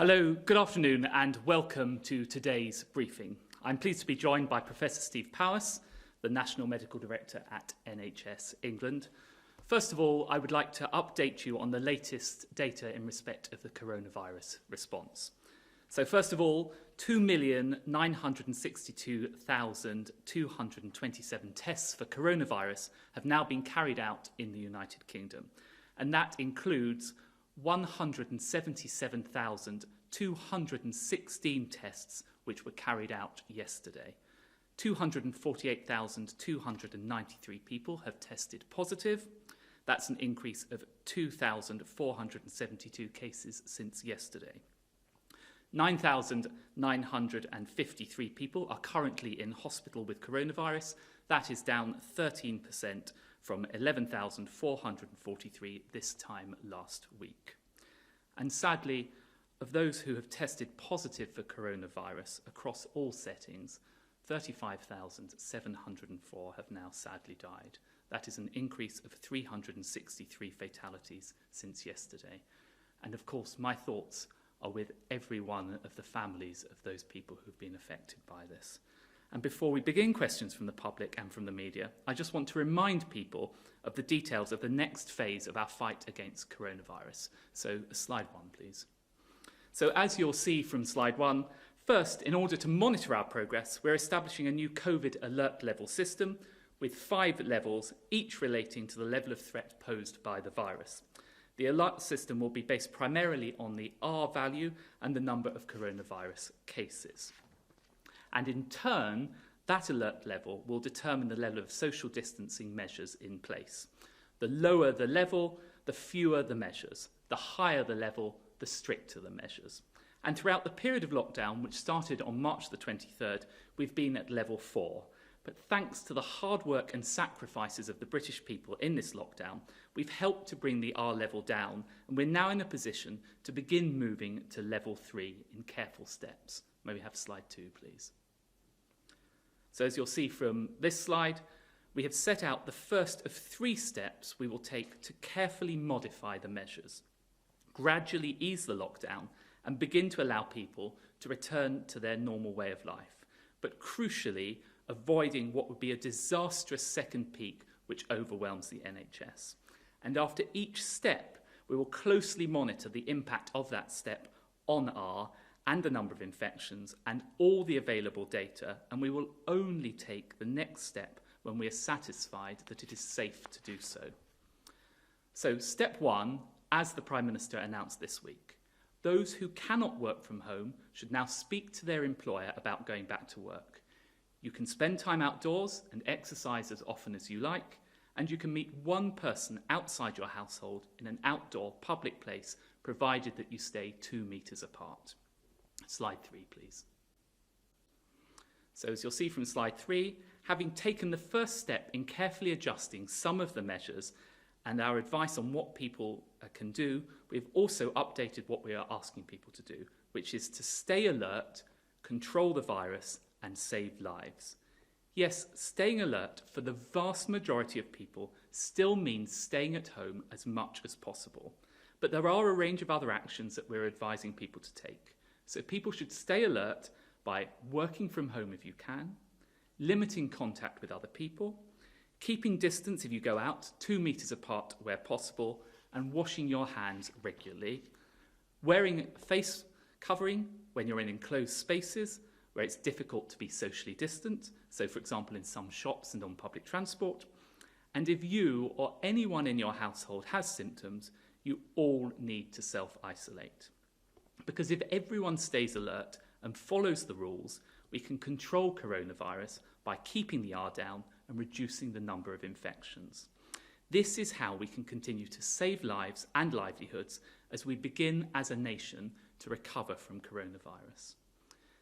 Hello, good afternoon and welcome to today's briefing. I'm pleased to be joined by Professor Steve Powis, the National Medical Director at NHS England. First of all, I would like to update you on the latest data in respect of the coronavirus response. So first of all, 2,962,227 tests for coronavirus have now been carried out in the United Kingdom, and that includes 177,216 tests which were carried out yesterday. 248,293 people have tested positive. That's an increase of 2,472 cases since yesterday. 9,953 people are currently in hospital with coronavirus. That is down 13% from 11,443 this time last week. And sadly, of those who have tested positive for coronavirus across all settings, 35,704 have now sadly died. That is an increase of 363 fatalities since yesterday. And of course, my thoughts are with every one of the families of those people who've been affected by this. And before we begin questions from the public and from the media, I just want to remind people of the details of the next phase of our fight against coronavirus. So slide 1, please. So as you'll see from slide 1, first, in order to monitor our progress, we're establishing a new COVID alert level system with 5 levels, each relating to the level of threat posed by the virus. The alert system will be based primarily on the R value and the number of coronavirus cases. And in turn, that alert level will determine the level of social distancing measures in place. The lower the level, the fewer the measures. The higher the level, the stricter the measures. And throughout the period of lockdown, which started on March the 23rd, we've been at level 4. But thanks to the hard work and sacrifices of the British people in this lockdown, we've helped to bring the R level down, and we're now in a position to begin moving to level 3 in careful steps. May we have slide 2, please? So as you'll see from this slide, we have set out the first of 3 steps we will take to carefully modify the measures, gradually ease the lockdown, and begin to allow people to return to their normal way of life, but crucially, avoiding what would be a disastrous second peak which overwhelms the NHS. And after each step, we will closely monitor the impact of that step on R and the number of infections and all the available data, and we will only take the next step when we are satisfied that it is safe to do so. So step 1, as the Prime Minister announced this week, those who cannot work from home should now speak to their employer about going back to work. You can spend time outdoors and exercise as often as you like, and you can meet one person outside your household in an outdoor public place, provided that you stay 2 meters apart. Slide 3, please. So as you'll see from slide 3, having taken the first step in carefully adjusting some of the measures and our advice on what people can do, we've also updated what we are asking people to do, which is to stay alert, control the virus, and save lives. Yes, staying alert for the vast majority of people still means staying at home as much as possible. But there are a range of other actions that we're advising people to take. So people should stay alert by working from home if you can, limiting contact with other people, keeping distance if you go out 2 meters apart where possible, and washing your hands regularly, wearing face covering when you're in enclosed spaces where it's difficult to be socially distant, so for example in some shops and on public transport. And if you or anyone in your household has symptoms, you all need to self-isolate. Because if everyone stays alert and follows the rules, we can control coronavirus by keeping the R down and reducing the number of infections. This is how we can continue to save lives and livelihoods as we begin as a nation to recover from coronavirus.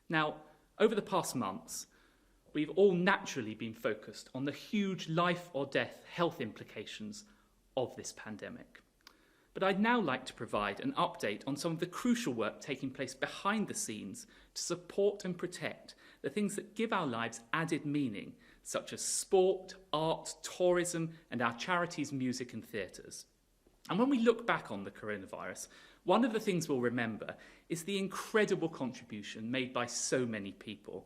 Now, over the past months, we've all naturally been focused on the huge life or death health implications of this pandemic. But I'd now like to provide an update on some of the crucial work taking place behind the scenes to support and protect the things that give our lives added meaning, such as sport, art, tourism, and our charities, music and theatres. And when we look back on the coronavirus, one of the things we'll remember is the incredible contribution made by so many people.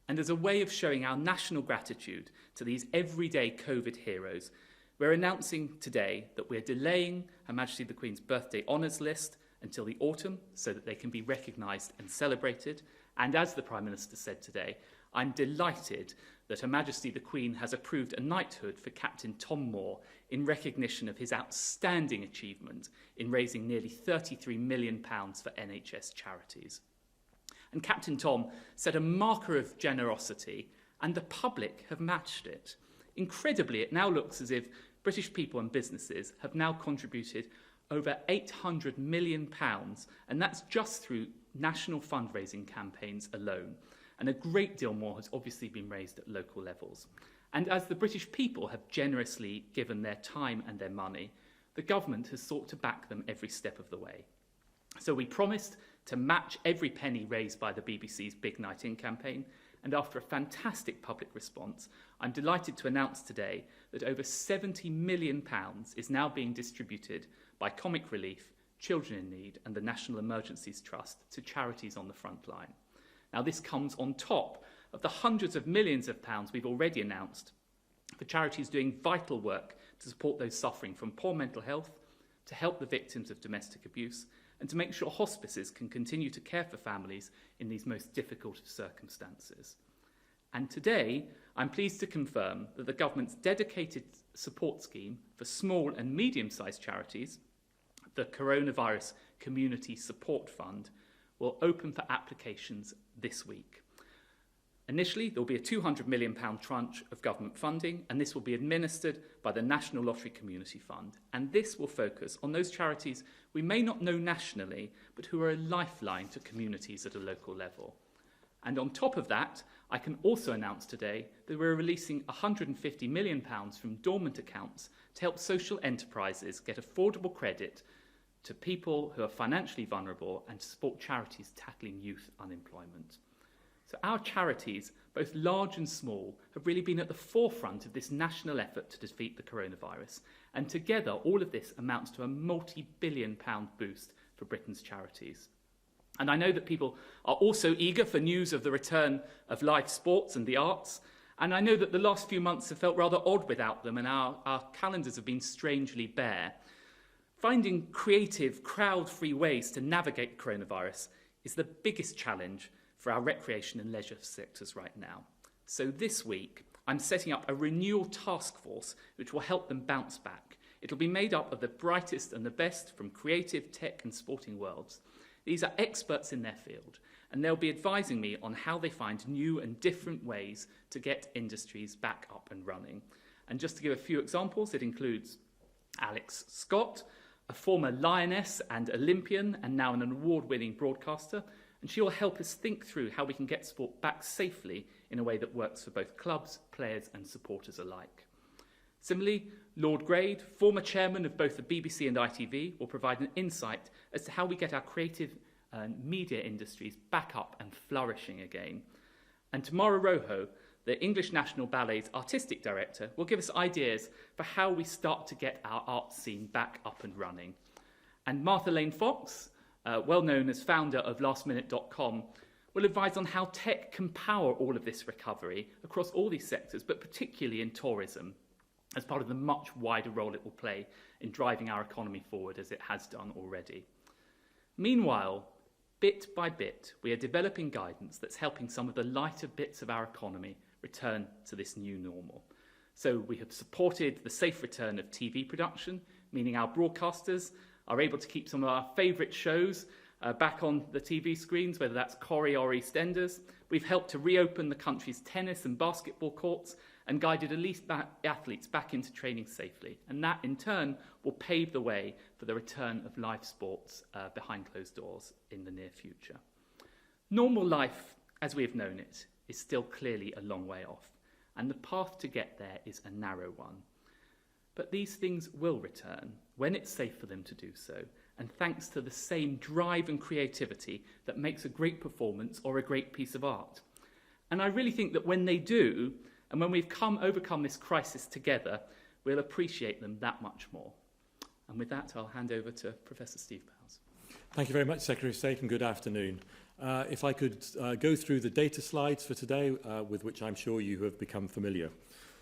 And as a way of showing our national gratitude to these everyday COVID heroes, we're announcing today that we're delaying Her Majesty the Queen's birthday honours list until the autumn so that they can be recognised and celebrated. And as the Prime Minister said today, I'm delighted that Her Majesty the Queen has approved a knighthood for Captain Tom Moore in recognition of his outstanding achievement in raising nearly £33 million for NHS charities. And Captain Tom set a marker of generosity, and the public have matched it. Incredibly, it now looks as if British people and businesses have now contributed over £800 million, and that's just through national fundraising campaigns alone. And a great deal more has obviously been raised at local levels. And as the British people have generously given their time and their money, the government has sought to back them every step of the way. So we promised to match every penny raised by the BBC's Big Night In campaign, and after a fantastic public response, I'm delighted to announce today that over £70 million is now being distributed by Comic Relief, Children in Need and the National Emergencies Trust to charities on the front line. Now, this comes on top of the hundreds of millions of pounds we've already announced for charities doing vital work to support those suffering from poor mental health, to help the victims of domestic abuse, and to make sure hospices can continue to care for families in these most difficult of circumstances. And today, I'm pleased to confirm that the government's dedicated support scheme for small and medium-sized charities, the Coronavirus Community Support Fund, will open for applications this week. Initially, there will be a £200 million tranche of government funding, and this will be administered by the National Lottery Community Fund. And this will focus on those charities we may not know nationally, but who are a lifeline to communities at a local level. And on top of that, I can also announce today that we're releasing £150 million from dormant accounts to help social enterprises get affordable credit to people who are financially vulnerable and to support charities tackling youth unemployment. So our charities, both large and small, have really been at the forefront of this national effort to defeat the coronavirus. And together, all of this amounts to a multi-billion-pound boost for Britain's charities. And I know that people are also eager for news of the return of live sports and the arts. And I know that the last few months have felt rather odd without them, and our calendars have been strangely bare. Finding creative, crowd-free ways to navigate coronavirus is the biggest challenge for our recreation and leisure sectors right now. So this week, I'm setting up a renewal task force which will help them bounce back. It'll be made up of the brightest and the best from creative, tech and sporting worlds. These are experts in their field, and they'll be advising me on how they find new and different ways to get industries back up and running. And just to give a few examples, it includes Alex Scott, a former Lioness and Olympian and now an award-winning broadcaster, and she will help us think through how we can get sport back safely in a way that works for both clubs, players and supporters alike. Similarly, Lord Grade, former chairman of both the BBC and ITV, will provide an insight as to how we get our creative media industries back up and flourishing again. And Tamara Rojo, the English National Ballet's artistic director, will give us ideas for how we start to get our art scene back up and running. And Martha Lane Fox, well known as founder of lastminute.com, will advise on how tech can power all of this recovery across all these sectors, but particularly in tourism, as part of the much wider role it will play in driving our economy forward as it has done already. Meanwhile, bit by bit, we are developing guidance that's helping some of the lighter bits of our economy return to this new normal. So we have supported the safe return of TV production, meaning our broadcasters are able to keep some of our favourite shows back on the TV screens, whether that's Corrie or EastEnders. We've helped to reopen the country's tennis and basketball courts and guided elite athletes back into training safely. And that, in turn, will pave the way for the return of live sports behind closed doors in the near future. Normal life, as we have known it, is still clearly a long way off, and the path to get there is a narrow one. But these things will return when it's safe for them to do so, and thanks to the same drive and creativity that makes a great performance or a great piece of art. And I really think that when they do, and when we've overcome this crisis together, we'll appreciate them that much more. And with that, I'll hand over to Professor Steve Bowles. Thank you very much, Secretary of State, and good afternoon. If I could go through the data slides for today, with which I'm sure you have become familiar.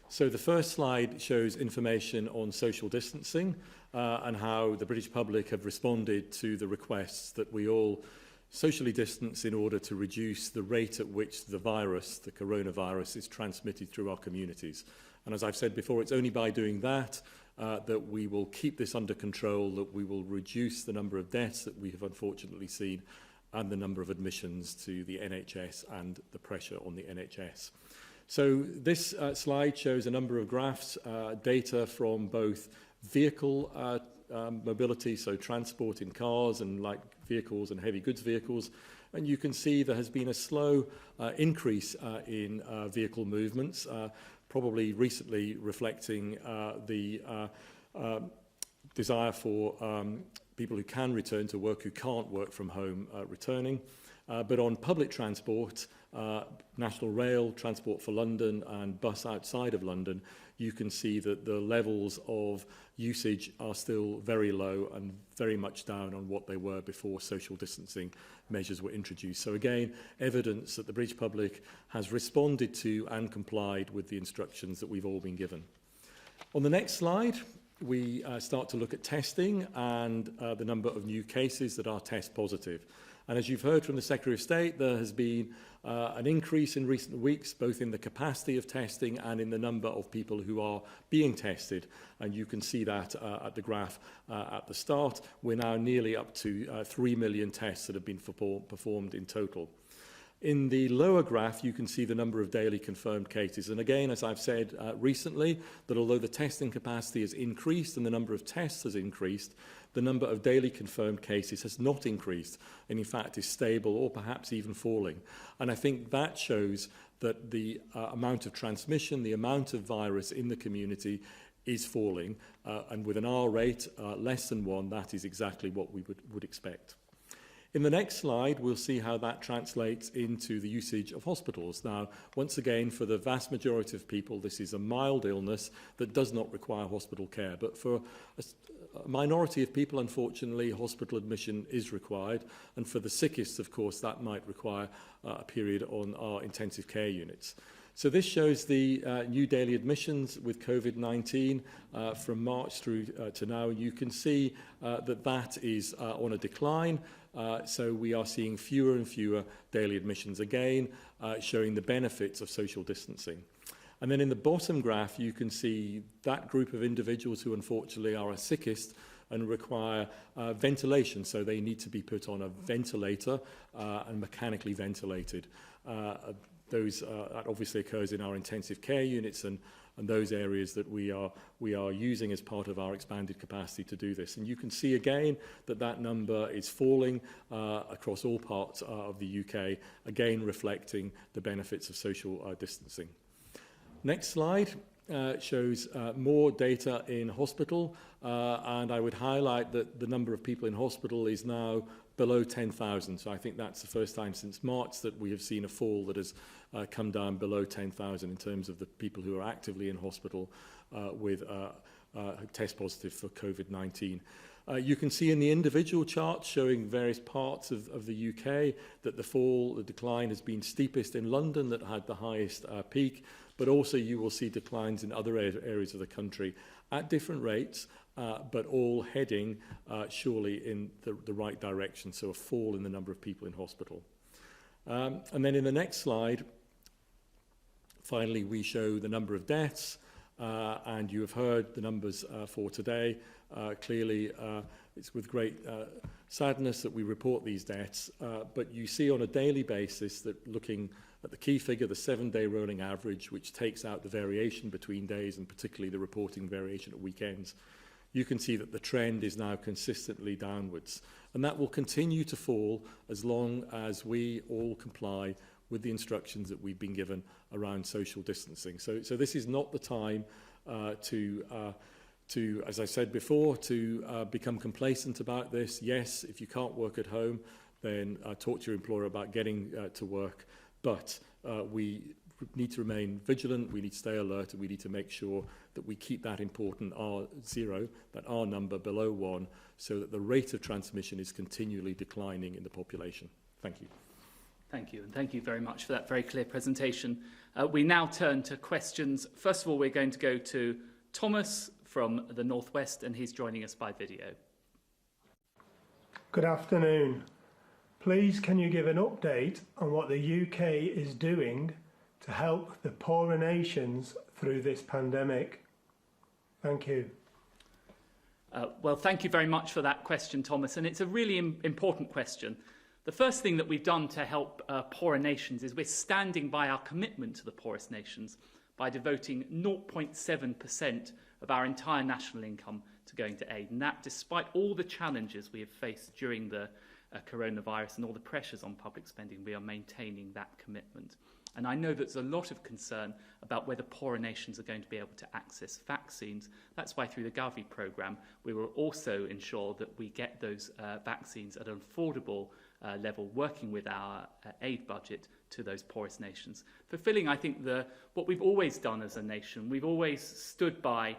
So the first slide shows information on social distancing and how the British public have responded to the requests that we all socially distance in order to reduce the rate at which the virus, the coronavirus, is transmitted through our communities. And as I've said before, it's only by doing that that we will keep this under control, that we will reduce the number of deaths that we have unfortunately seen and the number of admissions to the NHS and the pressure on the NHS. So this slide shows a number of graphs, data from both vehicle mobility, so transport in cars and light vehicles and heavy goods vehicles. And you can see there has been a slow increase in vehicle movements, probably recently reflecting the desire for people who can return to work, who can't work from home, returning. But on public transport, National Rail, Transport for London and bus outside of London, you can see that the levels of usage are still very low and very much down on what they were before social distancing measures were introduced. So again, evidence that the British public has responded to and complied with the instructions that we've all been given. On the next slide, we start to look at testing and the number of new cases that are test positive. And as you've heard from the Secretary of State, there has been an increase in recent weeks, both in the capacity of testing and in the number of people who are being tested. And you can see that at the graph at the start. We're now nearly up to 3 million tests that have been performed in total. In the lower graph, you can see the number of daily confirmed cases. And again, as I've said recently, that although the testing capacity has increased and the number of tests has increased, the number of daily confirmed cases has not increased, and in fact is stable or perhaps even falling. And I think that shows that the amount of transmission, the amount of virus in the community is falling, and with an R rate less than 1, that is exactly what we would expect. In the next slide, we'll see how that translates into the usage of hospitals. Now, once again, for the vast majority of people, this is a mild illness that does not require hospital care. But for a minority of people, unfortunately, hospital admission is required. And for the sickest, of course, that might require a period on our intensive care units. So this shows the new daily admissions with COVID-19 from March through to now. You can see that is on a decline. So we are seeing fewer and fewer daily admissions again, showing the benefits of social distancing. And then in the bottom graph, you can see that group of individuals who unfortunately are sickest and require ventilation. So they need to be put on a ventilator and mechanically ventilated. That obviously occurs in our intensive care units and those areas that we are using as part of our expanded capacity to do this. And you can see again that number is falling across all parts of the UK, again reflecting the benefits of social distancing. Next slide shows more data in hospital, and I would highlight that the number of people in hospital is now below 10,000. So I think that's the first time since March that we have seen a fall that has come down below 10,000 in terms of the people who are actively in hospital with test positive for COVID-19. You can see in the individual charts showing various parts of the UK that the decline has been steepest in London, that had the highest peak, but also you will see declines in other areas of the country at different rates, but all heading surely in the right direction, so a fall in the number of people in hospital. And then in the next slide, finally, we show the number of deaths, and you have heard the numbers for today. Clearly, it's with great sadness that we report these deaths, but you see on a daily basis that looking at the key figure, the 7-day rolling average, which takes out the variation between days and particularly the reporting variation at weekends, you can see that the trend is now consistently downwards. And that will continue to fall as long as we all comply with the instructions that we've been given around social distancing. So this is not the time to, as I said before, to become complacent about this. Yes, if you can't work at home, then talk to your employer about getting to work. But we need to remain vigilant, we need to stay alert, and we need to make sure that we keep that important R0, that R number below 1, so that the rate of transmission is continually declining in the population. Thank you. Thank you, and thank you very much for that very clear presentation. We now turn to questions. First of all, we're going to go to Thomas from the Northwest, and he's joining us by video. Good afternoon. Please, can you give an update on what the UK is doing to help the poorer nations through this pandemic? Thank you. Well, thank you very much for that question, Thomas, and it's a really important question. The first thing that we've done to help poorer nations is we're standing by our commitment to the poorest nations by devoting 0.7% of our entire national income to going to aid. And that, despite all the challenges we have faced during the coronavirus and all the pressures on public spending, we are maintaining that commitment. And I know there's a lot of concern about whether poorer nations are going to be able to access vaccines. That's why through the Gavi programme, we will also ensure that we get those vaccines at an affordable level, working with our aid budget to those poorest nations. Fulfilling, I think, what we've always done as a nation. We've always stood by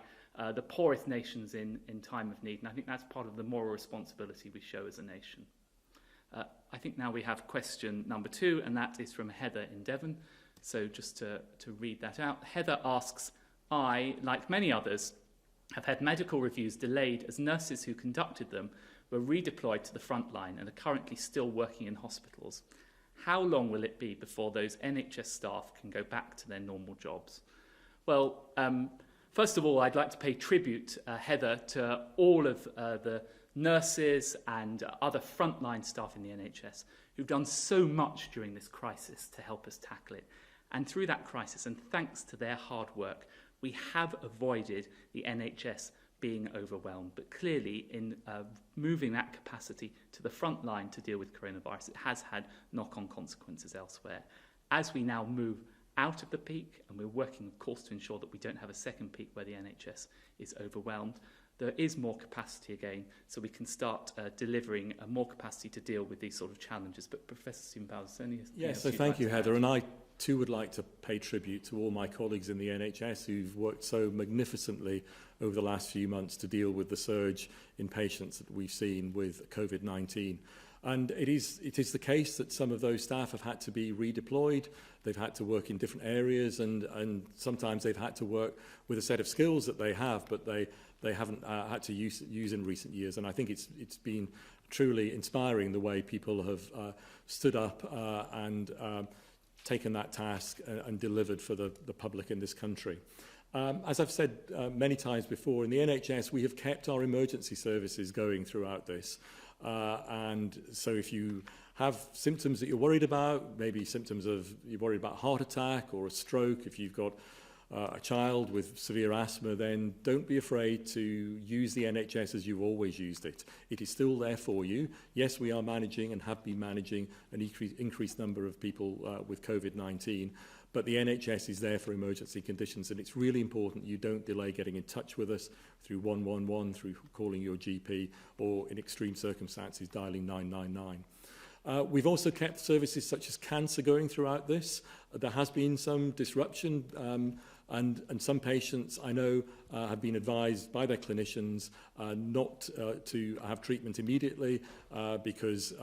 the poorest nations in time of need, and I think that's part of the moral responsibility we show as a nation. I think now we have question number 2, and that is from Heather in Devon. So just to read that out, Heather asks, I, like many others, have had medical reviews delayed as nurses who conducted them were redeployed to the front line and are currently still working in hospitals. How long will it be before those NHS staff can go back to their normal jobs? Well, first of all, I'd like to pay tribute, Heather, to all of the nurses and other frontline staff in the NHS who've done so much during this crisis to help us tackle it. And through that crisis, and thanks to their hard work, we have avoided the NHS being overwhelmed. But clearly, in moving that capacity to the front line to deal with coronavirus, it has had knock-on consequences elsewhere. As we now move out of the peak, and we're working, of course, to ensure that we don't have a second peak where the NHS is overwhelmed, there is more capacity again, so we can start delivering more capacity to deal with these sort of challenges. But Professor Simbal, yes, so thank you, Heather, and I too would like to pay tribute to all my colleagues in the NHS who've worked so magnificently over the last few months to deal with the surge in patients that we've seen with COVID-19. And it is the case that some of those staff have had to be redeployed. They've had to work in different areas, and sometimes they've had to work with a set of skills that they have, but they haven't had to use in recent years. And I think it's been truly inspiring the way people have stood up and taken that task and delivered for the public in this country. As I've said many times before, in the NHS we have kept our emergency services going throughout this. And so if you have symptoms that you're worried about, maybe symptoms of you're worried about a heart attack or a stroke, if you've got a child with severe asthma, then don't be afraid to use the NHS as you've always used it. It is still there for you. Yes, we are managing and have been managing an increased number of people with COVID-19, but the NHS is there for emergency conditions, and it's really important you don't delay getting in touch with us through 111, through calling your GP, or in extreme circumstances dialing 999. We've also kept services such as cancer going throughout this. There has been some disruption, and some patients I know have been advised by their clinicians not to have treatment immediately because,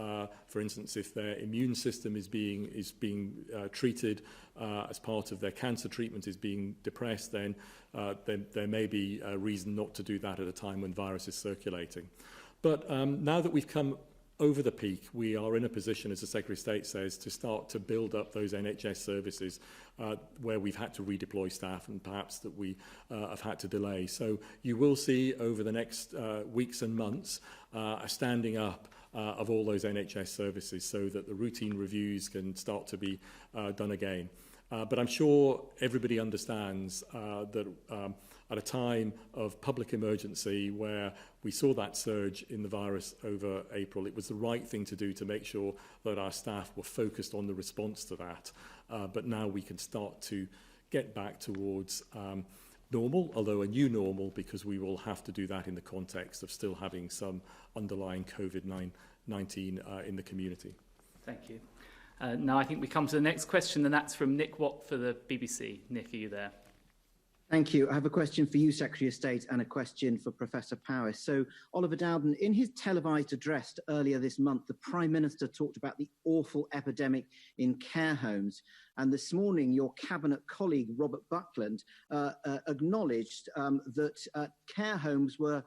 for instance, if their immune system is being treated as part of their cancer treatment is being depressed, then there may be a reason not to do that at a time when virus is circulating. But now that we've come over the peak, we are in a position, as the Secretary of State says, to start to build up those NHS services where we've had to redeploy staff and perhaps that we have had to delay. So you will see over the next weeks and months a standing up of all those NHS services so that the routine reviews can start to be done again. But I'm sure everybody understands that at a time of public emergency where we saw that surge in the virus over April, it was the right thing to do to make sure that our staff were focused on the response to that. But now we can start to get back towards normal, although a new normal, because we will have to do that in the context of still having some underlying COVID-19 in the community. Thank you. Now I think we come to the next question, and that's from Nick Watt for the BBC. Nick, are you there? Thank you. I have a question for you, Secretary of State, and a question for Professor Powis. So, Oliver Dowden, in his televised address earlier this month, the Prime Minister talked about the awful epidemic in care homes. And this morning, your cabinet colleague, Robert Buckland, acknowledged that care homes were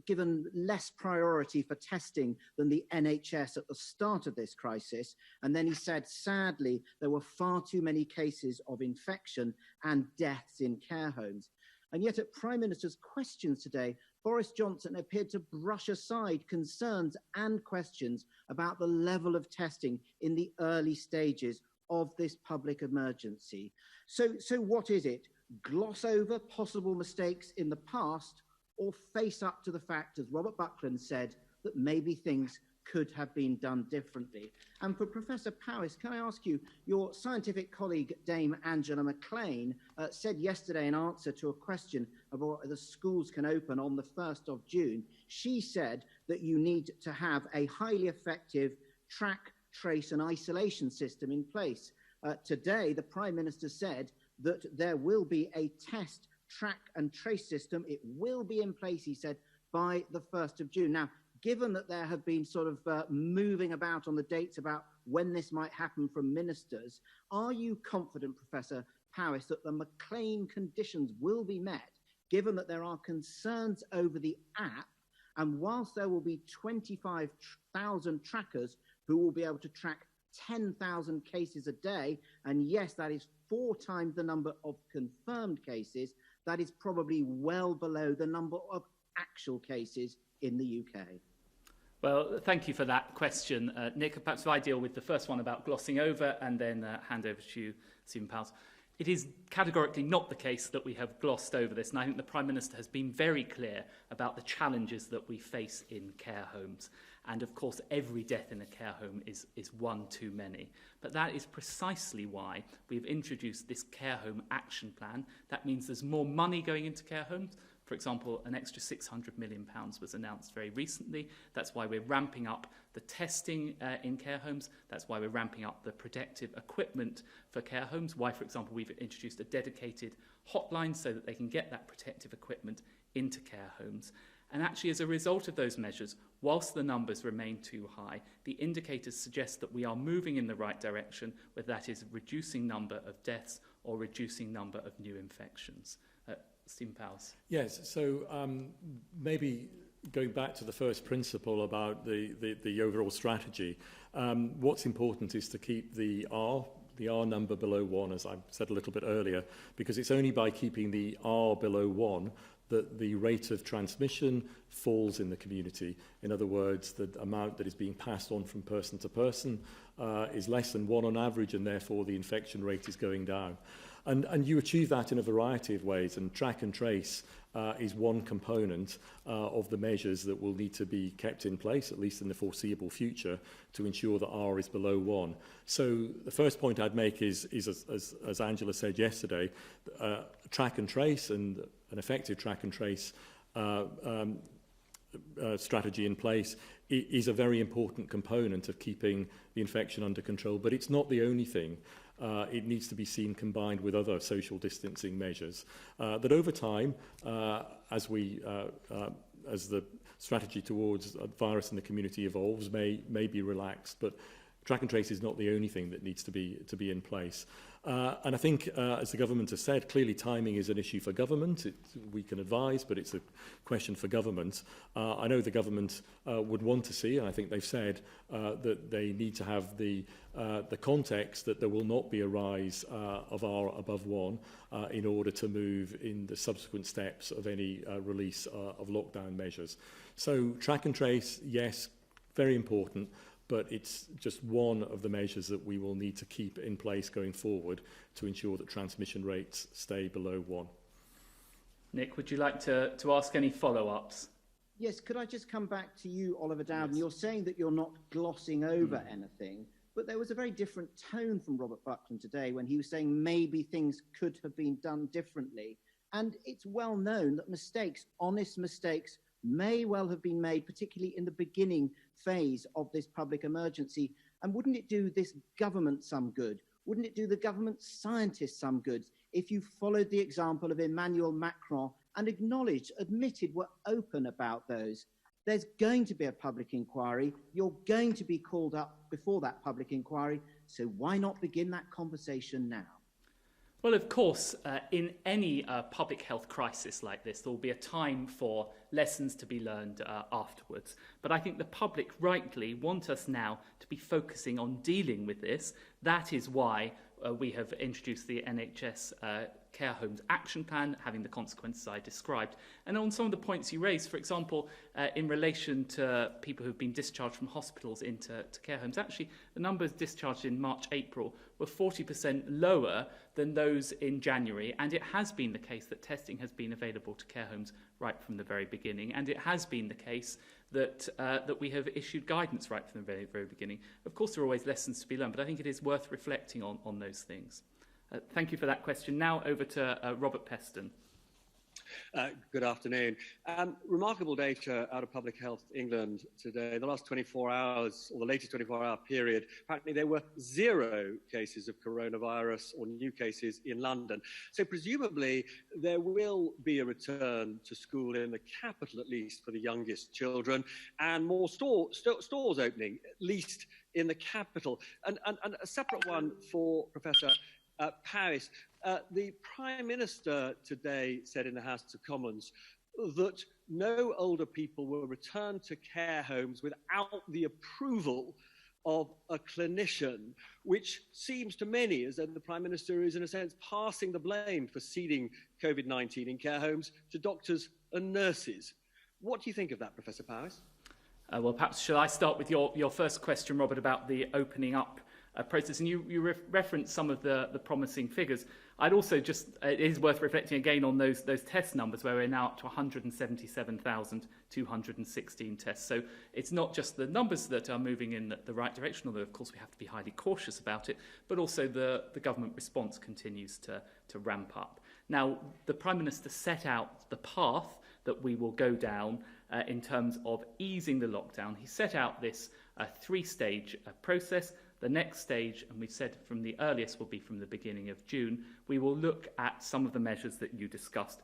given less priority for testing than the NHS at the start of this crisis. And then he said, sadly, there were far too many cases of infection and deaths in care homes. And yet at Prime Minister's questions today, Boris Johnson appeared to brush aside concerns and questions about the level of testing in the early stages of this public emergency. So what is it? Gloss over possible mistakes in the past, or face up to the fact, as Robert Buckland said, that maybe things could have been done differently? And for Professor Powis, can I ask you, your scientific colleague, Dame Angela McLean, said yesterday in answer to a question about whether schools can open on the 1st of June, she said that you need to have a highly effective track, trace and isolation system in place. Today, the Prime Minister said that there will be a test, track and trace system. It will be in place, he said, by the 1st of June. Now, given that there have been sort of moving about on the dates about when this might happen from ministers, are you confident, Professor Powis, that the McLean conditions will be met, given that there are concerns over the app, and whilst there will be 25,000 trackers who will be able to track 10,000 cases a day, and yes, that is 4 times the number of confirmed cases, that is probably well below the number of actual cases in the UK. Well, thank you for that question, Nick. Perhaps if I deal with the first one about glossing over and then hand over to you, Stephen Powis. It is categorically not the case that we have glossed over this, and I think the Prime Minister has been very clear about the challenges that we face in care homes. And of course, every death in a care home is one too many. But that is precisely why we've introduced this care home action plan. That means there's more money going into care homes. For example, an extra £600 million was announced very recently. That's why we're ramping up the testing in care homes. That's why we're ramping up the protective equipment for care homes. Why, for example, we've introduced a dedicated hotline so that they can get that protective equipment into care homes. And actually, as a result of those measures, whilst the numbers remain too high, the indicators suggest that we are moving in the right direction, whether that is reducing number of deaths or reducing number of new infections. Stephen Powis. Yes, so maybe going back to the first principle about the overall strategy, what's important is to keep the R number below 1, as I said a little bit earlier, because it's only by keeping the R below 1 that the rate of transmission falls in the community. In other words, the amount that is being passed on from person to person is less than 1 on average, and therefore the infection rate is going down. And you achieve that in a variety of ways, and track and trace is one component of the measures that will need to be kept in place, at least in the foreseeable future, to ensure that R is below 1. So the first point I'd make is as Angela said yesterday, track and trace and an effective track and trace strategy in place is a very important component of keeping the infection under control, but it's not the only thing. It needs to be seen combined with other social distancing measures that over time, as the strategy towards a virus in the community evolves, may be relaxed. But track and trace is not the only thing that needs to be in place. And I think, as the government has said, clearly timing is an issue for government. We can advise, but it's a question for government. I know the government would want to see, and I think they've said that they need to have the context that there will not be a rise of R above 1 in order to move in the subsequent steps of any release of lockdown measures. So track and trace, yes, very important, but it's just one of the measures that we will need to keep in place going forward to ensure that transmission rates stay below 1. Nick, would you like to ask any follow-ups? Yes, could I just come back to you, Oliver Dowden? Yes. You're saying that you're not glossing over anything, but there was a very different tone from Robert Buckland today when he was saying maybe things could have been done differently. And it's well known that mistakes, honest mistakes, may well have been made, particularly in the beginning phase of this public emergency? And wouldn't it do this government some good? Wouldn't it do the government scientists some good if you followed the example of Emmanuel Macron and admitted, were open about those? There's going to be a public inquiry. You're going to be called up before that public inquiry. So why not begin that conversation now? Well, of course, in any public health crisis like this, there will be a time for lessons to be learned afterwards. But I think the public rightly want us now to be focusing on dealing with this. That is why we have introduced the NHS Care Homes Action Plan, having the consequences I described. And on some of the points you raised, for example, in relation to people who've been discharged from hospitals into care homes, actually the numbers discharged in March, April were 40% lower than those in January. And it has been the case that testing has been available to care homes right from the very beginning. And it has been the case that that we have issued guidance right from the very, very beginning. Of course, there are always lessons to be learned, but I think it is worth reflecting on those things. Thank you for that question. Now over to Robert Peston. Good afternoon. Remarkable data out of Public Health England today. The last 24 hours, or the latest 24-hour period, apparently there were 0 cases of coronavirus or new cases in London. So presumably there will be a return to school in the capital, at least for the youngest children, and more stores opening, at least in the capital. And a separate one for Professor Paris. The Prime Minister today said in the House of Commons that no older people will return to care homes without the approval of a clinician, which seems to many as though the Prime Minister is, in a sense, passing the blame for seeding COVID-19 in care homes to doctors and nurses. What do you think of that, Professor Paris? Well, perhaps shall I start with your first question, Robert, about the opening up process, and you referenced some of the promising figures. I'd also it is worth reflecting again on those test numbers, where we're now up to 177,216 tests. So it's not just the numbers that are moving in the right direction, although of course we have to be highly cautious about it, but also the government response continues to ramp up. Now, the Prime Minister set out the path that we will go down in terms of easing the lockdown. He set out this 3-stage process. The next stage, and we've said from the earliest, will be from the beginning of June. We will look at some of the measures that you discussed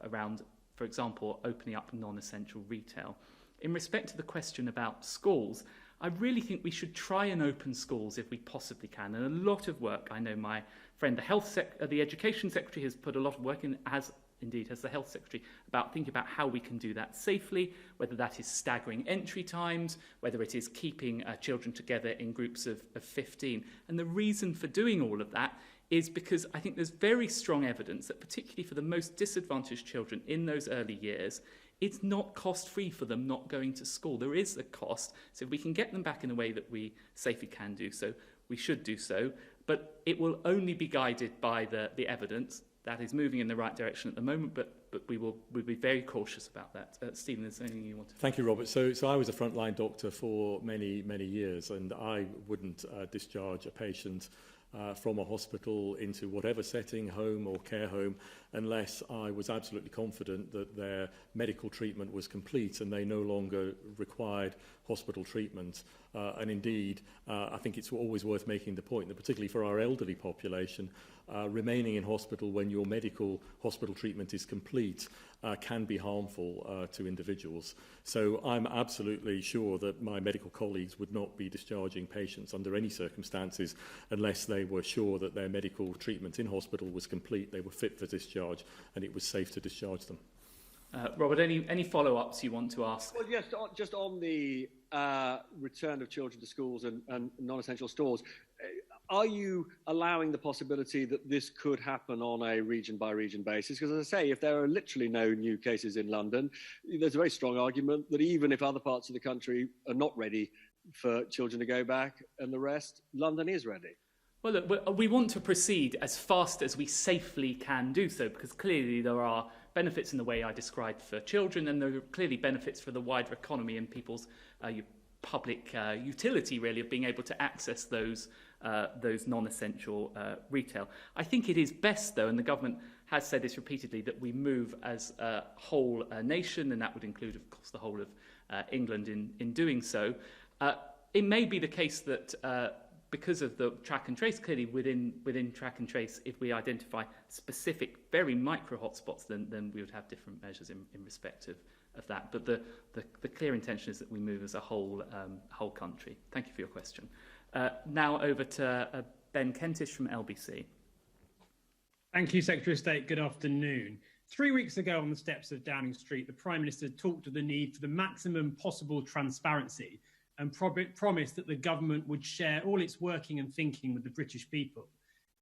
around, for example, opening up non-essential retail. In respect to the question about schools, I really think we should try and open schools if we possibly can. And a lot of work, I know my friend, the Education Secretary, has put a lot of work in, as the Health Secretary, about thinking about how we can do that safely, whether that is staggering entry times, whether it is keeping children together in groups of 15. And the reason for doing all of that is because I think there's very strong evidence that particularly for the most disadvantaged children in those early years, it's not cost-free for them not going to school. There is a cost. So if we can get them back in a way that we safely can do so, we should do so. But it will only be guided by the evidence. That is moving in the right direction at the moment, but we'll be very cautious about that. Stephen, is there anything you want to... Thank you, Robert. So I was a frontline doctor for many, many years, and I wouldn't discharge a patient from a hospital into whatever setting, home or care home, unless I was absolutely confident that their medical treatment was complete and they no longer required hospital treatment. And indeed, I think it's always worth making the point that particularly for our elderly population, remaining in hospital when your medical hospital treatment is complete can be harmful to individuals. So I'm absolutely sure that my medical colleagues would not be discharging patients under any circumstances unless they were sure that their medical treatment in hospital was complete, they were fit for discharge, and it was safe to discharge them. Robert, any follow-ups you want to ask? Well, yes, just on the return of children to schools and non-essential stores, are you allowing the possibility that this could happen on a region-by-region basis? Because, as I say, if there are literally no new cases in London, there's a very strong argument that even if other parts of the country are not ready for children to go back and the rest, London is ready. Well, look, we want to proceed as fast as we safely can do so, because clearly there are benefits in the way I described for children, and there are clearly benefits for the wider economy and people's public utility, really, of being able to access those non-essential retail. I think it is best, though, and the government has said this repeatedly, that we move as a whole nation, and that would include, of course, the whole of England in doing so. It may be the case that because of the track and trace, clearly within track and trace, if we identify specific, very micro hotspots, then we would have different measures in respect of that. But the clear intention is that we move as a whole country. Thank you for your question. Now over to Ben Kentish from LBC. Thank you, Secretary of State. Good afternoon. 3 weeks ago on the steps of Downing Street, the Prime Minister talked of the need for the maximum possible transparency and promised that the government would share all its working and thinking with the British people.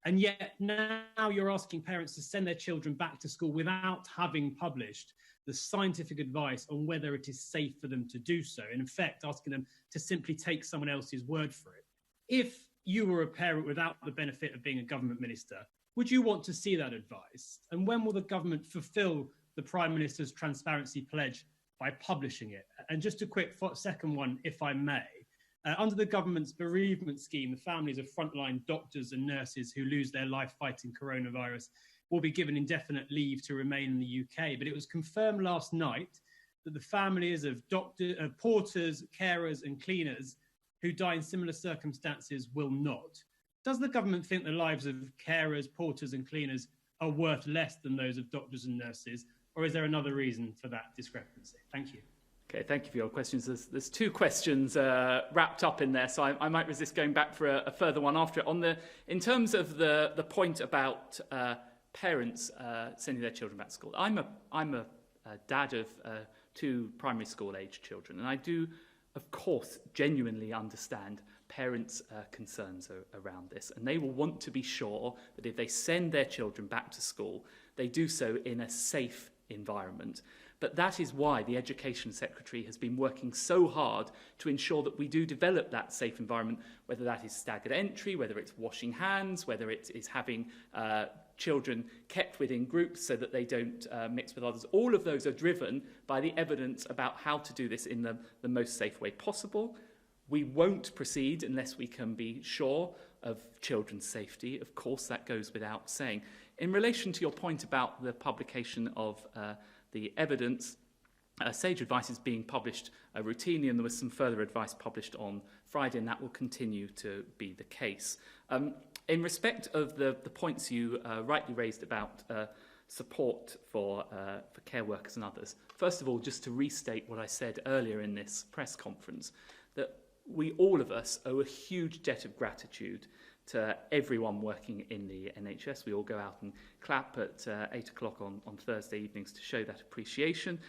And yet now you're asking parents to send their children back to school without having published the scientific advice on whether it is safe for them to do so, and in effect asking them to simply take someone else's word for it. If you were a parent without the benefit of being a government minister, would you want to see that advice? And when will the government fulfil the Prime Minister's transparency pledge by publishing it? And just a quick second one, if I may. Under the government's bereavement scheme, the families of frontline doctors and nurses who lose their life fighting coronavirus will be given indefinite leave to remain in the UK. But it was confirmed last night that the families of porters, carers and cleaners who die in similar circumstances will not. Does the government think the lives of carers, porters and cleaners are worth less than those of doctors and nurses? Or is there another reason for that discrepancy? Thank you. Okay, thank you for your questions. There's two questions wrapped up in there, so I might resist going back for a further one after it. In terms of the point about parents sending their children back to school, I'm a dad of two primary school age children, and I do, of course, genuinely understand parents' concerns around this, and they will want to be sure that if they send their children back to school, they do so in a safe environment. But that is why the Education Secretary has been working so hard to ensure that we do develop that safe environment, whether that is staggered entry, whether it's washing hands, whether it is having children kept within groups so that they don't mix with others. All of those are driven by the evidence about how to do this in the most safe way possible. We won't proceed unless we can be sure of children's safety. Of course, that goes without saying. In relation to your point about the publication of the evidence, SAGE advice is being published routinely, and there was some further advice published on Friday, and that will continue to be the case. In respect of the points you rightly raised about support for care workers and others, first of all, just to restate what I said earlier in this press conference, that we, all of us, owe a huge debt of gratitude to everyone working in the NHS. We all go out and clap at 8 o'clock on Thursday evenings to show that appreciation.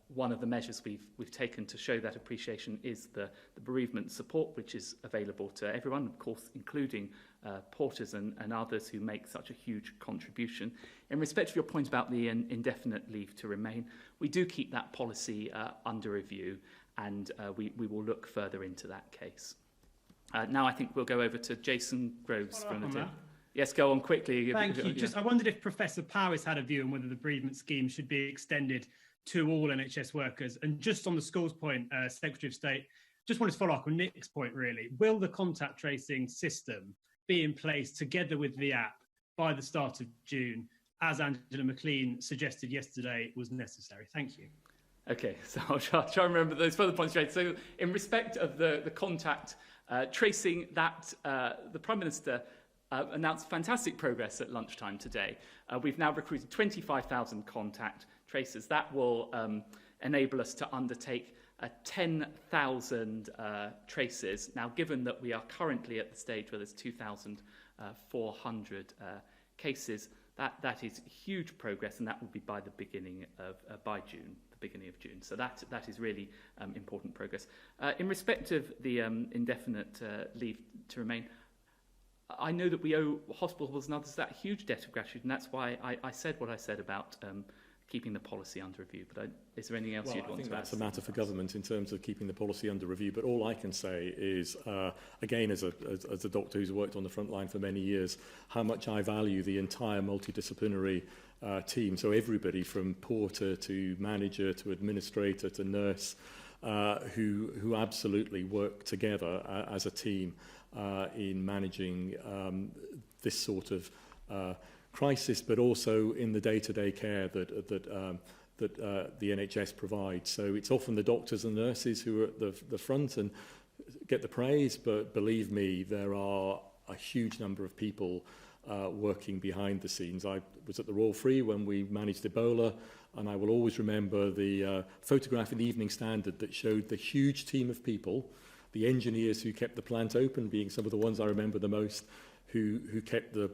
One of the measures we've taken to show that appreciation is the bereavement support, which is available to everyone, of course, including porters and others who make such a huge contribution. In respect of your point about the indefinite leave to remain, we do keep that policy under review, and we will look further into that case. Now I think we'll go over to Jason Groves from the team. Yes, go on quickly. Thank you. I wondered if Professor Powis had a view on whether the bereavement scheme should be extended to all NHS workers. And just on the schools point, Secretary of State, just wanted to follow up on Nick's point, really. Will the contact tracing system be in place together with the app by the start of June, as Angela McLean suggested yesterday was necessary? Thank you. Okay, so I'll try and remember those further points. So in respect of the contact tracing, that the Prime Minister announced fantastic progress at lunchtime today. We've now recruited 25,000 contact tracers. That will enable us to undertake 10,000 traces. Now, given that we are currently at the stage where there's 2,400 cases, that is huge progress, and that will be by the beginning of by June. Beginning of June. So that is really important progress. In respect of the indefinite leave to remain, I know that we owe hospitals and others that huge debt of gratitude, and that's why I said what I said about keeping the policy under review. But is there anything else you'd want to add? That's a matter for government in terms of keeping the policy under review. But all I can say is, again, as a doctor who's worked on the front line for many years, how much I value the entire multidisciplinary team. So everybody from porter to manager to administrator to nurse, who absolutely work together as a team in managing this sort of crisis, but also in the day-to-day care that that the NHS provides. So it's often the doctors and nurses who are at the front and get the praise, but believe me, there are a huge number of people working behind the scenes. I was at the Royal Free when we managed Ebola, and I will always remember the photograph in the Evening Standard that showed the huge team of people, the engineers who kept the plant open being some of the ones I remember the most, who kept the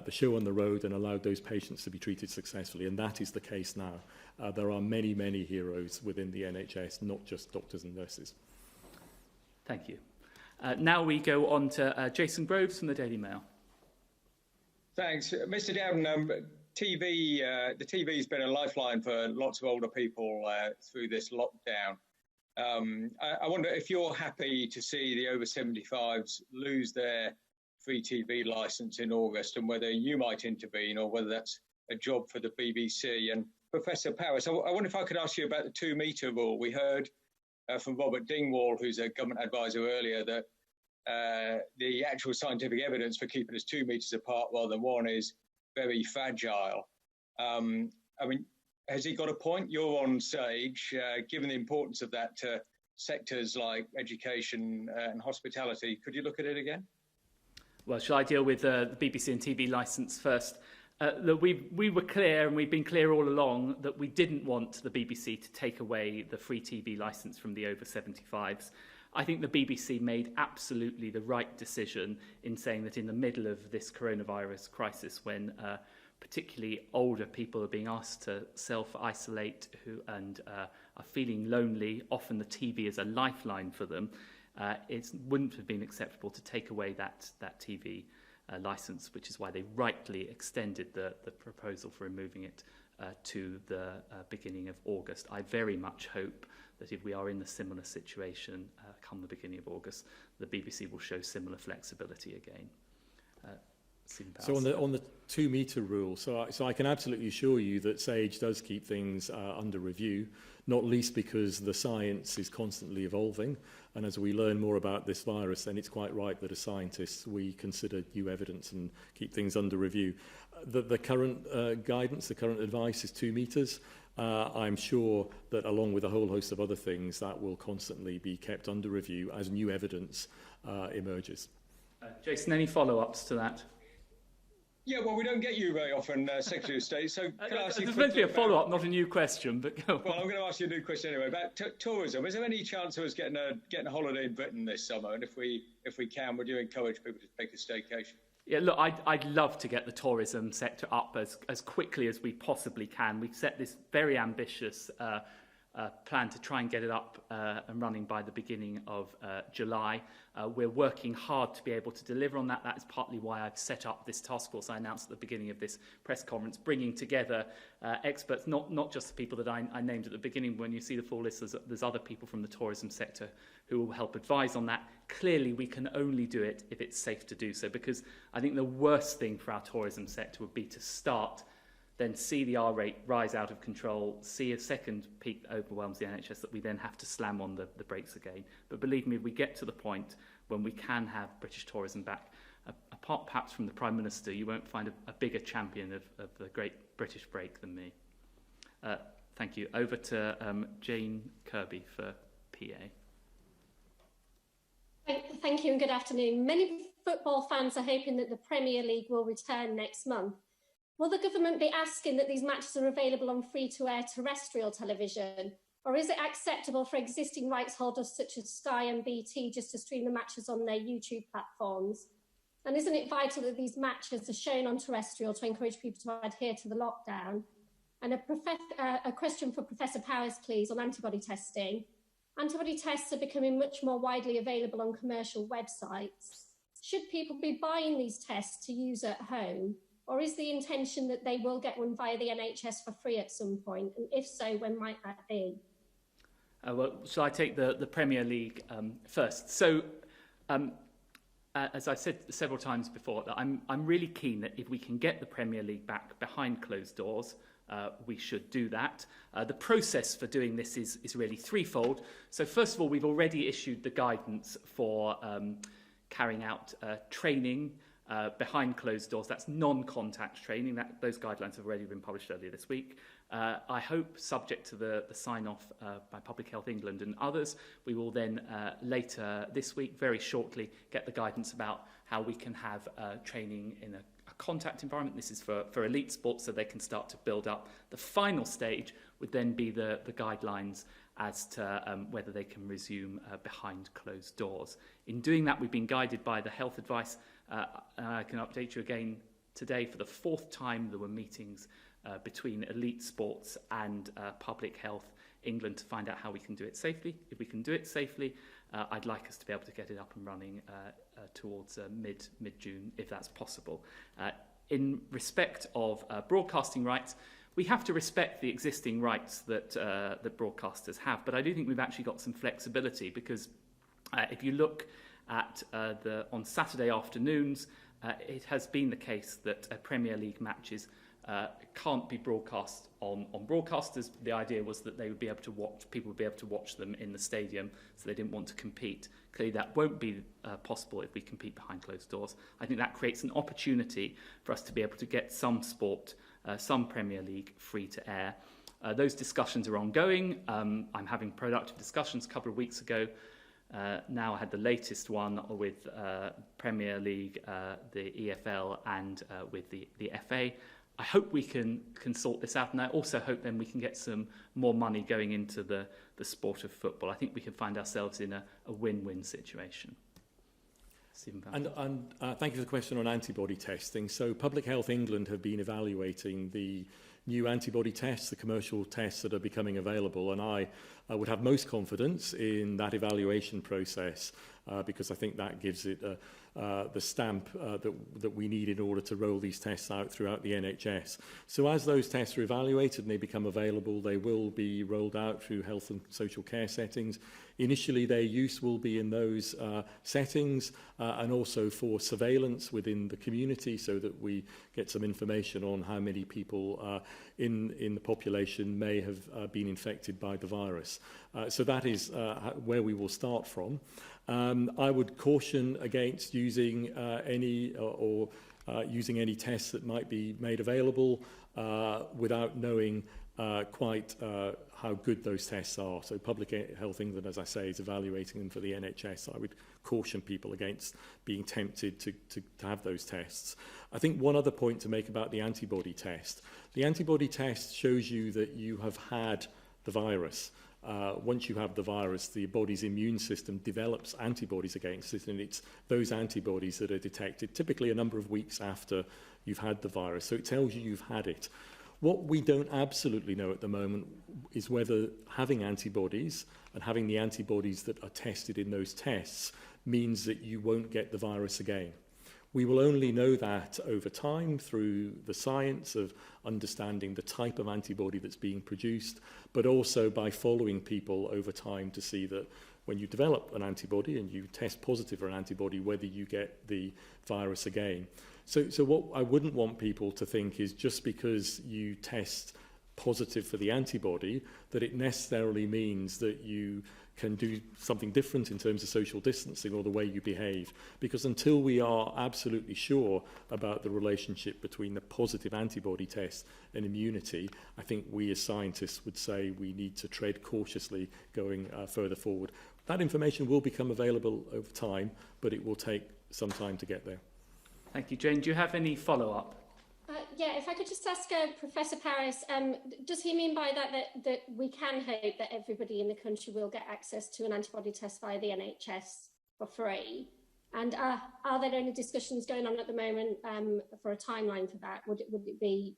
show on the road and allowed those patients to be treated successfully. And that is the case now. There are many, many heroes within the NHS, not just doctors and nurses. Thank you. Now we go on to Jason Groves from the Daily Mail. Thanks. Mr. Dowden, the TV's been a lifeline for lots of older people through this lockdown. I wonder if you're happy to see the over 75s lose their free TV licence in August, and whether you might intervene or whether that's a job for the BBC. And Professor Powis, I wonder if I could ask you about the 2-metre rule. We heard from Robert Dingwall, who's a government advisor earlier, that the actual scientific evidence for keeping us 2 metres apart rather than 1 is very fragile. I mean, has he got a point? You're on stage, given the importance of that to sectors like education and hospitality. Could you look at it again? Well, shall I deal with the BBC and TV licence first? We were clear, and we've been clear all along, that we didn't want the BBC to take away the free TV licence from the over 75s. I think the BBC made absolutely the right decision in saying that in the middle of this coronavirus crisis, when particularly older people are being asked to self-isolate and are feeling lonely, often the TV is a lifeline for them, it wouldn't have been acceptable to take away that TV licence, which is why they rightly extended the proposal for removing it to the beginning of August. I very much hope that if we are in a similar situation come the beginning of August, the BBC will show similar flexibility again. So on the 2-metre rule, so I can absolutely assure you that SAGE does keep things under review, not least because the science is constantly evolving, and as we learn more about this virus, then it's quite right that as scientists we consider new evidence and keep things under review. The current guidance, the current advice is 2 metres. I'm sure that along with a whole host of other things, that will constantly be kept under review as new evidence emerges. Jason, any follow-ups to that? Yeah, well, we don't get you very often, Secretary of State, so can I ask you... There's meant to be a follow-up, not a new question, but go on. Well, I'm going to ask you a new question anyway. About tourism, is there any chance of us getting a holiday in Britain this summer? And if we can, would you encourage people to take a staycation? Yeah, look, I'd love to get the tourism sector up as quickly as we possibly can. We've set this very ambitious plan to try and get it up and running by the beginning of July. We're working hard to be able to deliver on that. That is partly why I've set up this task force I announced at the beginning of this press conference, bringing together experts, not just the people that I named at the beginning. When you see the full list, there's other people from the tourism sector who will help advise on that. Clearly, we can only do it if it's safe to do so, because I think the worst thing for our tourism sector would be to start, then see the R rate rise out of control, see a second peak that overwhelms the NHS, that we then have to slam on the brakes again. But believe me, if we get to the point when we can have British tourism back, apart perhaps from the Prime Minister, you won't find a bigger champion of the great British break than me. Thank you. Over to Jane Kirby for PA. Thank you and good afternoon. Many football fans are hoping that the Premier League will return next month. Will the government be asking that these matches are available on free-to-air terrestrial television? Or is it acceptable for existing rights holders such as Sky and BT just to stream the matches on their YouTube platforms? And isn't it vital that these matches are shown on terrestrial to encourage people to adhere to the lockdown? And a question for Professor Powis, please, on antibody testing. Antibody tests are becoming much more widely available on commercial websites. Should people be buying these tests to use at home? Or is the intention that they will get one via the NHS for free at some point? And if so, when might that be? Well, shall I take the Premier League first? So, as I've said several times before, that I'm really keen that if we can get the Premier League back behind closed doors, we should do that. The process for doing this is really threefold. So first of all, we've already issued the guidance for carrying out training behind closed doors. That's non-contact training. Those guidelines have already been published earlier this week. I hope, subject to the sign-off by Public Health England and others, we will then later this week, very shortly, get the guidance about how we can have training in a contact environment. This is for elite sports, so they can start to build up. The final stage would then be the guidelines as to whether they can resume behind closed doors. In doing that, we've been guided by the health advice. I can update you again today. For the fourth time, there were meetings between elite sports and Public Health England to find out how we can do it safely. If we can do it safely, I'd like us to be able to get it up and running towards mid-June, if that's possible. In respect of broadcasting rights, we have to respect the existing rights that broadcasters have, but I do think we've actually got some flexibility, because if you look at on Saturday afternoons, it has been the case that Premier League matches can't be broadcast on broadcasters. The idea was that they would be able to people would be able to watch them in the stadium, so they didn't want to compete. Clearly that won't be possible if we compete behind closed doors. I think that creates an opportunity for us to be able to get some sport, some Premier League, free to air. Those discussions are ongoing. I'm having productive discussions. A couple of weeks ago, now I had the latest one with Premier League, the EFL, and with the FA. I hope we can sort this out, and I also hope then we can get some more money going into the sport of football. I think we can find ourselves in a win-win situation. And thank you for the question on antibody testing. So Public Health England have been evaluating the new antibody tests, the commercial tests that are becoming available, and I would have most confidence in that evaluation process because I think that gives it the stamp that we need in order to roll these tests out throughout the NHS. So as those tests are evaluated and they become available, they will be rolled out through health and social care settings. Initially, their use will be in those settings and also for surveillance within the community, so that we get some information on how many people in the population may have been infected by the virus. So that is where we will start from. I would caution against using using any tests that might be made available without knowing quite how good those tests are. So Public Health England, as I say, is evaluating them for the NHS. I would caution people against being tempted to have those tests. I think one other point to make about the antibody test. The antibody test shows you that you have had the virus. Once you have the virus, the body's immune system develops antibodies against it, and it's those antibodies that are detected typically a number of weeks after you've had the virus. So it tells you you've had it. What we don't absolutely know at the moment is whether having antibodies and having the antibodies that are tested in those tests means that you won't get the virus again. We will only know that over time through the science of understanding the type of antibody that's being produced, but also by following people over time to see that when you develop an antibody and you test positive for an antibody, whether you get the virus again. So what I wouldn't want people to think is just because you test positive for the antibody, that it necessarily means that you can do something different in terms of social distancing or the way you behave. Because until we are absolutely sure about the relationship between the positive antibody test and immunity, I think we as scientists would say we need to tread cautiously going further forward. That information will become available over time, but it will take some time to get there. Thank you. Jane, do you have any follow-up? Yeah, if I could just ask Professor Paris, does he mean by that we can hope that everybody in the country will get access to an antibody test via the NHS for free? And are there any discussions going on at the moment for a timeline for that? Would it be,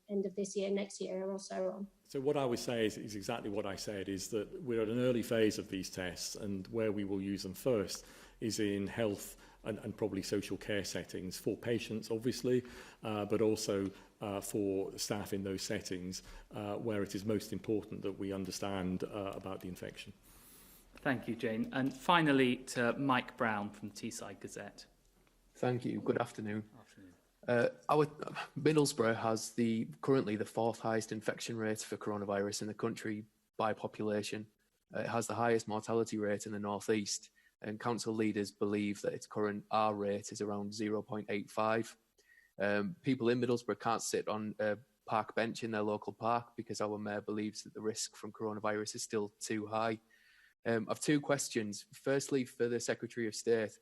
end of this year, next year, or so on? So what I would say is exactly what I said, is that we're at an early phase of these tests, and where we will use them first is in health and probably social care settings for patients, obviously, but also for staff in those settings where it is most important that we understand about the infection. Thank you, Jane. And finally, to Mike Brown from the Teesside Gazette. Thank you. Good afternoon. Our Middlesbrough has currently the fourth highest infection rate for coronavirus in the country by population. It has the highest mortality rate in the northeast. and council leaders believe that its current R rate is around 0.85. People in Middlesbrough can't sit on a park bench in their local park because our mayor believes that the risk from coronavirus is still too high. I've two questions. Firstly, for the Secretary of State,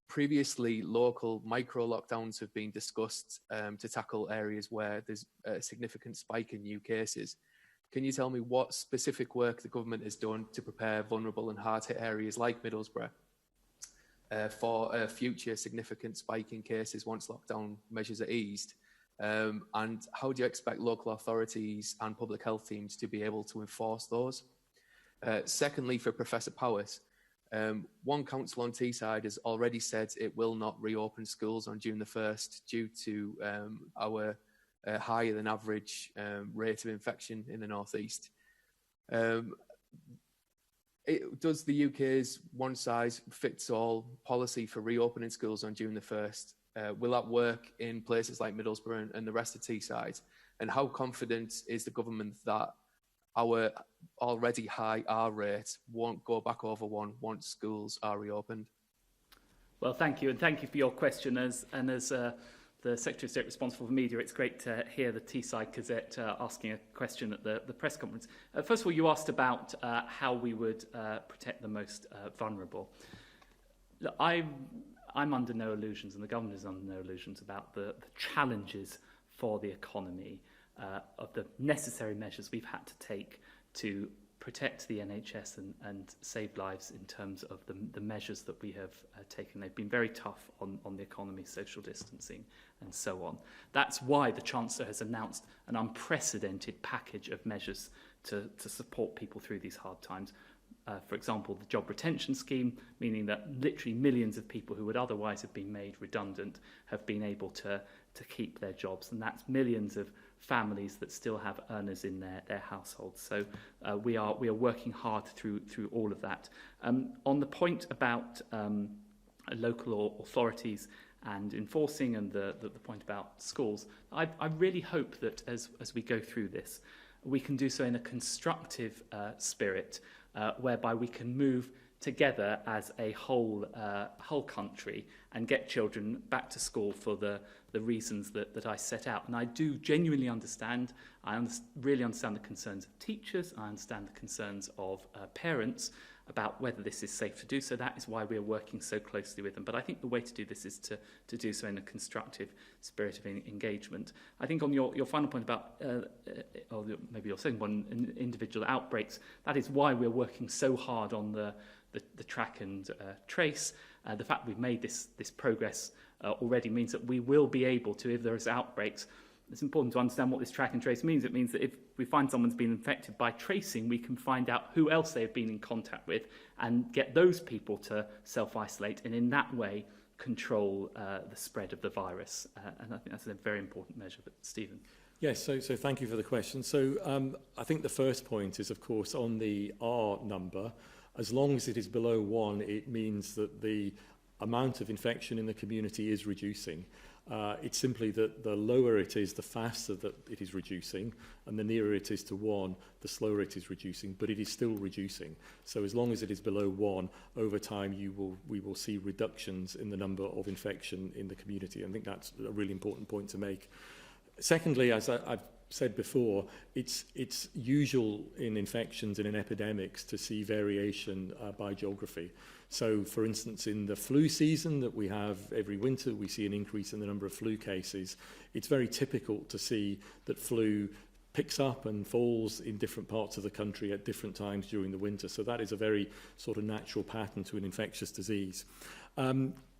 previously local micro lockdowns have been discussed to tackle areas where there's a significant spike in new cases. Can you tell me what specific work the government has done to prepare vulnerable and hard-hit areas like Middlesbrough for a future significant spike in cases once lockdown measures are eased? And how do you expect local authorities and public health teams to be able to enforce those? Secondly, for Professor Powis, one council on Teesside has already said it will not reopen schools on June the 1st due to our higher than average rate of infection in the northeast. Does the UK's one-size-fits-all policy for reopening schools on June the 1st, will that work in places like Middlesbrough and the rest of Teesside? And how confident is the government that our already high R rate won't go back over one once schools are reopened? Well, thank you, and thank you for your question. As the Secretary of State responsible for media, it's great to hear the Teesside Gazette asking a question at the press conference. First of all, you asked about how we would protect the most vulnerable. Look, I'm under no illusions, and the government is under no illusions about the challenges for the economy, of the necessary measures we've had to take to protect the NHS and save lives in terms of the measures that we have taken. They've been very tough on the economy, social distancing and so on. That's why the Chancellor has announced an unprecedented package of measures to support people through these hard times. For example, the job retention scheme, meaning that literally millions of people who would otherwise have been made redundant have been able to keep their jobs. And that's millions of families that still have earners in their households. So we are working hard through all of that. On the point about local authorities and enforcing, and the point about schools, I really hope that as we go through this, we can do so in a constructive spirit, whereby we can move together as a whole country and get children back to school for the reasons that I set out. And I do genuinely understand, really understand the concerns of teachers, I understand the concerns of parents about whether this is safe to do so. That is why we are working so closely with them. But I think the way to do this is to do so in a constructive spirit of engagement. I think on your final point about, or maybe your second one, individual outbreaks, that is why we're working so hard on the track and trace. The fact we've made this progress already means that we will be able to, if there's outbreaks, it's important to understand what this track and trace means. It means that if we find someone's been infected, by tracing, we can find out who else they have been in contact with and get those people to self-isolate, and in that way control the spread of the virus. And I think that's a very important measure. But Stephen? Yes, so thank you for the question. So I think the first point is, of course, on the R number. As long as it is below 1, it means that the amount of infection in the community is reducing. It's simply that the lower it is, the faster that it is reducing, and the nearer it is to 1, the slower it is reducing, but it is still reducing. So as long as it is below 1, over time we will see reductions in the number of infection in the community. I think that's a really important point to make. Secondly, as I've said before, it's usual in infections and in epidemics to see variation by geography. So, for instance, in the flu season that we have every winter, we see an increase in the number of flu cases. It's very typical to see that flu picks up and falls in different parts of the country at different times during the winter. So that is a very sort of natural pattern to an infectious disease.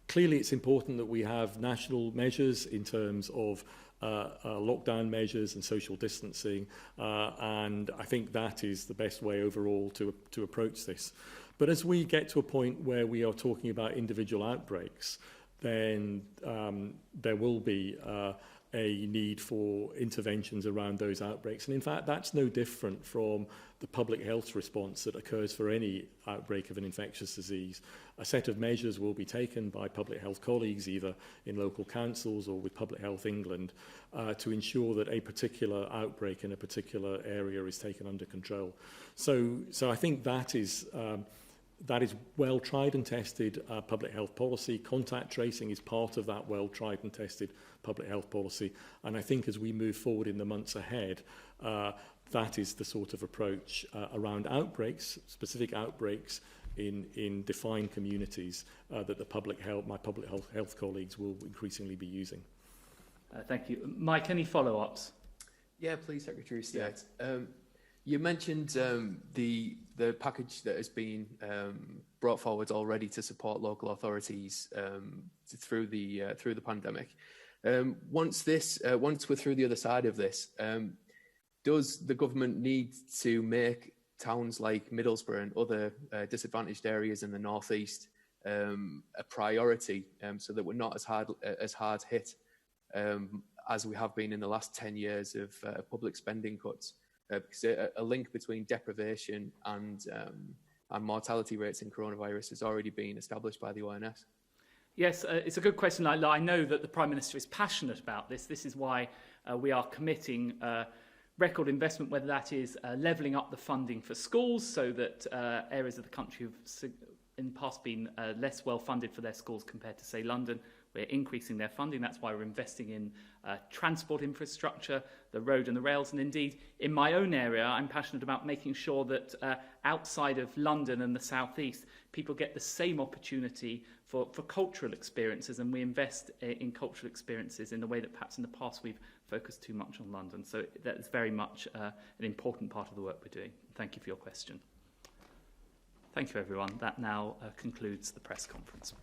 Clearly, it's important that we have national measures in terms of lockdown measures and social distancing, and I think that is the best way overall to approach this. But as we get to a point where we are talking about individual outbreaks, then there will be a need for interventions around those outbreaks. And in fact, that's no different from the public health response that occurs for any outbreak of an infectious disease. A set of measures will be taken by public health colleagues, either in local councils or with Public Health England, to ensure that a particular outbreak in a particular area is taken under control. So I think that is That is well tried and tested public health policy. Contact tracing is part of that well tried and tested public health policy. And I think as we move forward in the months ahead, that is the sort of approach around outbreaks, specific outbreaks in defined communities that my public health colleagues will increasingly be using. Thank you. Mike, any follow-ups? Yeah, please, Secretary of State. Yeah. You mentioned the package that has been brought forward already to support local authorities through the pandemic. Once we're through the other side of this, does the government need to make towns like Middlesbrough and other disadvantaged areas in the northeast a priority, so that we're not as hard hit as we have been in the last 10 years of public spending cuts? Because a link between deprivation and mortality rates in coronavirus has already been established by the ONS. Yes, it's a good question. I know that the Prime Minister is passionate about this. This is why we are committing record investment, whether that is levelling up the funding for schools so that areas of the country have in the past been less well funded for their schools compared to, say, London. We're increasing their funding. That's why we're investing in transport infrastructure, the road and the rails. And indeed, in my own area, I'm passionate about making sure that outside of London and the southeast, people get the same opportunity for cultural experiences. And we invest in cultural experiences in the way that perhaps in the past we've focused too much on London. So that's very much an important part of the work we're doing. Thank you for your question. Thank you, everyone. That now concludes the press conference.